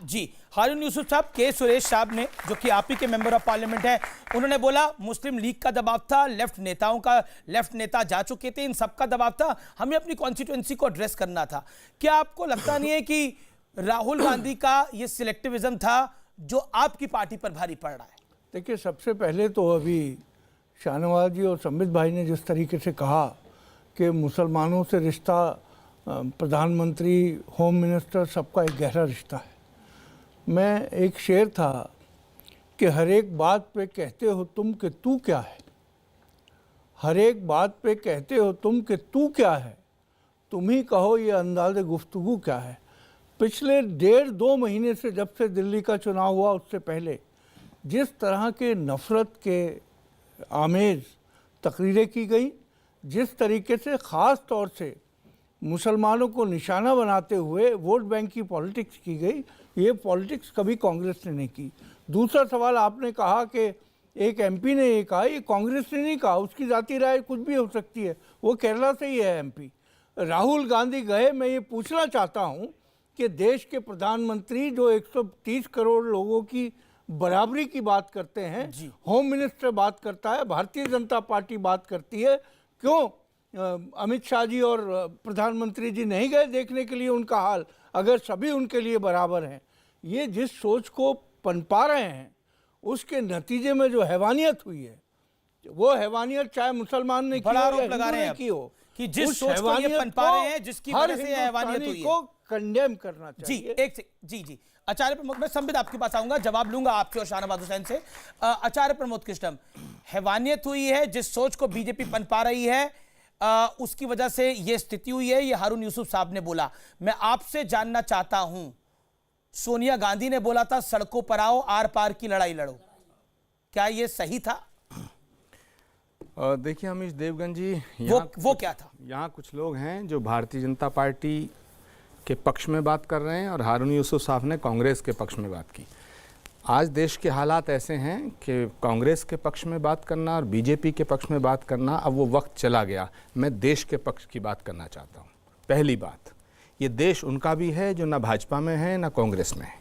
जी, हारून यूसुफ साहब, के सुरेश साहब ने, जो कि आप ही के मेंबर ऑफ पार्लियामेंट हैं, उन्होंने बोला मुस्लिम लीग का दबाव था, लेफ्ट नेता जा चुके थे, इन सबका दबाव था, हमें अपनी कॉन्स्टिट्यूएंसी को एड्रेस करना था। क्या आपको लगता नहीं है कि राहुल गांधी का ये सिलेक्टिविज्म था जो आपकी पार्टी पर भारी पड़ रहा है? देखिए, सबसे पहले तो अभी शाहनवाज जी और संबित भाई ने जिस तरीके से कहा कि मुसलमानों से रिश्ता, प्रधानमंत्री, होम मिनिस्टर, सबका एक गहरा रिश्ता है। मैं एक शेर था कि हर एक बात पे कहते हो तुम कि तू क्या है, हर एक बात पे कहते हो तुम कि तू क्या है, तुम ही कहो ये अंदाज़े गुफ्तगू क्या है। पिछले 1.5-2 महीने से, जब से दिल्ली का चुनाव हुआ, उससे पहले जिस तरह के नफ़रत के आमेज़ तकरीरें की गई, जिस तरीके से ख़ास तौर से मुसलमानों को निशाना बनाते हुए वोट बैंक की पॉलिटिक्स की गई, ये पॉलिटिक्स कभी कांग्रेस ने नहीं की। दूसरा सवाल आपने कहा कि एक एमपी ने ये कहा, ये कांग्रेस ने नहीं कहा, उसकी ज़ाती राय कुछ भी हो सकती है, वो केरला से ही है एमपी। राहुल गांधी गए, मैं ये पूछना चाहता हूँ कि देश के प्रधानमंत्री जो 130 करोड़ लोगों की बराबरी की बात करते हैं, होम मिनिस्टर बात करता है, भारतीय जनता पार्टी बात करती है, क्यों अमित शाह जी और प्रधानमंत्री जी नहीं गए देखने के लिए उनका हाल, अगर सभी उनके लिए बराबर हैं? ये जिस सोच को पनपा रहे हैं, उसके नतीजे में जो हैवानियत हुई है, वो हैवानियत चाहे मुसलमान ने बड़ा आरोप लगा रहे हैं कि जिस सोच को ये पनपा रहे हैं, जिसकी वजह से हैवानियत हुई है, को कंडेम करना चाहिए। जी आचार्य प्रमोद, मैं संबित आपके पास आऊंगा, जवाब लूंगा आपसे और शाहनवाज हुसैन से। आचार्य प्रमोद कृष्णम, हैवानियत हुई है, जिस सोच को बीजेपी पनपा रही है, उसकी वजह से ये स्थिति हुई है, ये हारून यूसुफ साहब ने बोला। मैं आपसे जानना चाहता हूं, सोनिया गांधी ने बोला था सड़कों पर आओ, आर पार की लड़ाई लड़ो, क्या ये सही था? देखिए अमीश देवगन जी, वो क्या था? यहाँ कुछ लोग हैं जो भारतीय जनता पार्टी के पक्ष में बात कर रहे हैं और हारून यूसुफ साहब ने कांग्रेस के पक्ष में बात की। आज देश के हालात ऐसे हैं कि कांग्रेस के पक्ष में बात करना और बीजेपी के पक्ष में बात करना, अब वो वक्त चला गया। मैं देश के पक्ष की बात करना चाहता हूँ। पहली बात, ये देश उनका भी है जो ना भाजपा में है ना कांग्रेस में है।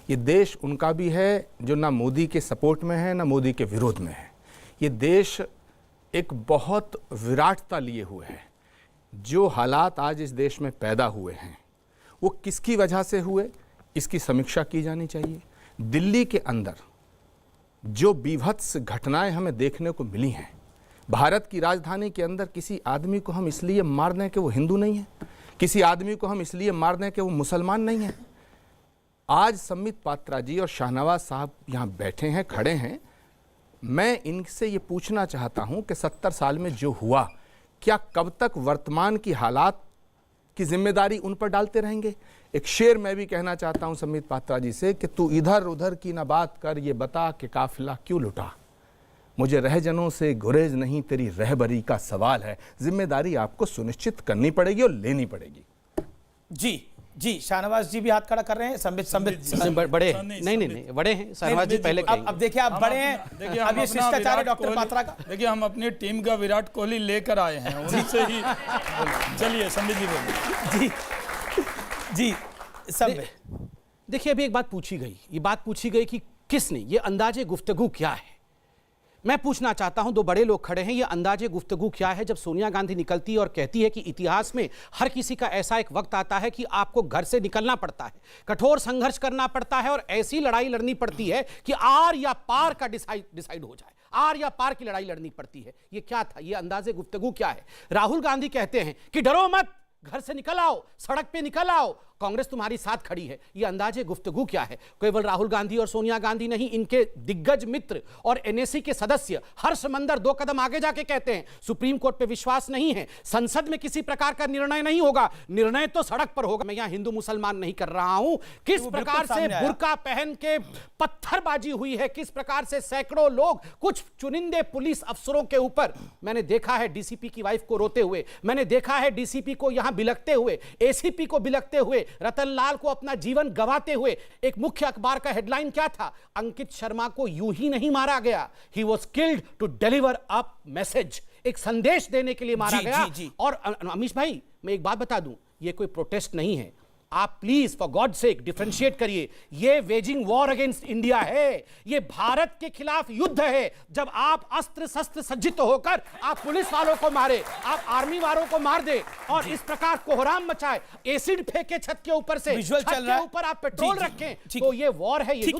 ये देश उनका भी है जो ना मोदी के सपोर्ट में है ना मोदी के विरोध में है। ये देश एक बहुत विराटता लिए हुए है। जो हालात आज इस देश में पैदा हुए हैं वो किसकी वजह से हुए, इसकी समीक्षा की जानी चाहिए। दिल्ली के अंदर जो बीभत्स घटनाएं हमें देखने को मिली हैं, भारत की राजधानी के अंदर किसी आदमी को हम इसलिए मार दें कि वो हिंदू नहीं है, किसी आदमी को हम इसलिए मार दें कि वो मुसलमान नहीं है। आज संबित पात्रा जी और शाहनवाज साहब यहाँ बैठे हैं, खड़े हैं। मैं इनसे ये पूछना चाहता हूँ कि 70 साल में जो हुआ, क्या कब तक वर्तमान की हालात की जिम्मेदारी उन पर डालते रहेंगे? एक शेर मैं भी कहना चाहता हूं संबित पात्रा जी से कि तू इधर उधर की ना बात कर, ये बता कि काफिला क्यों लुटा। मुझे रहजनों से गुरेज नहीं, तेरी रहबरी का सवाल है। जिम्मेदारी आपको सुनिश्चित करनी पड़ेगी और लेनी पड़ेगी। जी शाहनवाज जी भी हाथ खड़ा कर रहे हैं। संबित बड़े नहीं बड़े हैं शाहनवाज जी, पहले अब देखिए आप बड़े हैं, देखिए अब ये शिष्टाचार है डॉक्टर पात्रा का। देखिए हम अपनी टीम का विराट कोहली लेकर आए हैं, उनसे ही चलिए संबित जी बोलिए। जी संबित, देखिए अभी एक बात पूछी गई, ये बात पूछी गई कि किसने, ये अंदाजे गुफ्तगू क्या है। मैं पूछना चाहता हूं, दो बड़े लोग खड़े हैं, ये अंदाजे गुफ्तगू क्या है जब सोनिया गांधी निकलती है और कहती है कि इतिहास में हर किसी का ऐसा एक वक्त आता है कि आपको घर से निकलना पड़ता है, कठोर संघर्ष करना पड़ता है और ऐसी लड़ाई लड़नी पड़ती है कि आर या पार का डिसाइड हो जाए, आर या पार की लड़ाई लड़नी पड़ती है। ये क्या था, ये अंदाजे गुफ्तगू क्या है? राहुल गांधी कहते हैं कि डरो मत, घर से निकल आओ, सड़क पे निकल आओ, कांग्रेस तुम्हारी साथ खड़ी है। ये अंदाजे गुफ्तगू क्या है? केवल राहुल गांधी और सोनिया गांधी नहीं, इनके दिग्गज मित्र और एनएसी के सदस्य हर्ष मंदर 2 कदम आगे जाके कहते हैं सुप्रीम कोर्ट पे विश्वास नहीं है, संसद में किसी प्रकार का निर्णय नहीं होगा, निर्णय तो सड़क पर होगा। मैं यहां हिंदू मुसलमान नहीं कर रहा हूं। किस प्रकार से बुर्का पहन के पत्थरबाजी हुई है, किस प्रकार से सैकड़ों लोग, कुछ चुनिंदे पुलिस अफसरों के ऊपर, मैंने देखा है डीसीपी की वाइफ को रोते हुए, मैंने देखा है डीसीपी को यहां बिलखते हुए, एसीपी को बिलखते हुए, रतनलाल को अपना जीवन गंवाते हुए। एक मुख्य अखबार का हेडलाइन क्या था? अंकित शर्मा को यूं ही नहीं मारा गया, he was killed to deliver a message, एक संदेश देने के लिए मारा गया। और अमीश भाई, मैं एक बात बता दूं, ये कोई प्रोटेस्ट नहीं है, आप please for God sake differentiate करिए। ये वेजिंग वॉर अगेंस्ट इंडिया है, ये भारत के खिलाफ युद्ध है। जब आप अस्त्र शस्त्र सज्जित होकर आप पुलिस वालों को मारे, आप आर्मी वालों को मार दे और इस प्रकार कोहराम मचाए, एसिड फेंके छत के ऊपर से, विजुअल छत चल रहा के है। ऊपर आप पेट्रोल जी, जी, रखें, ठीक तो है। ये वॉर है, ये ठीक है।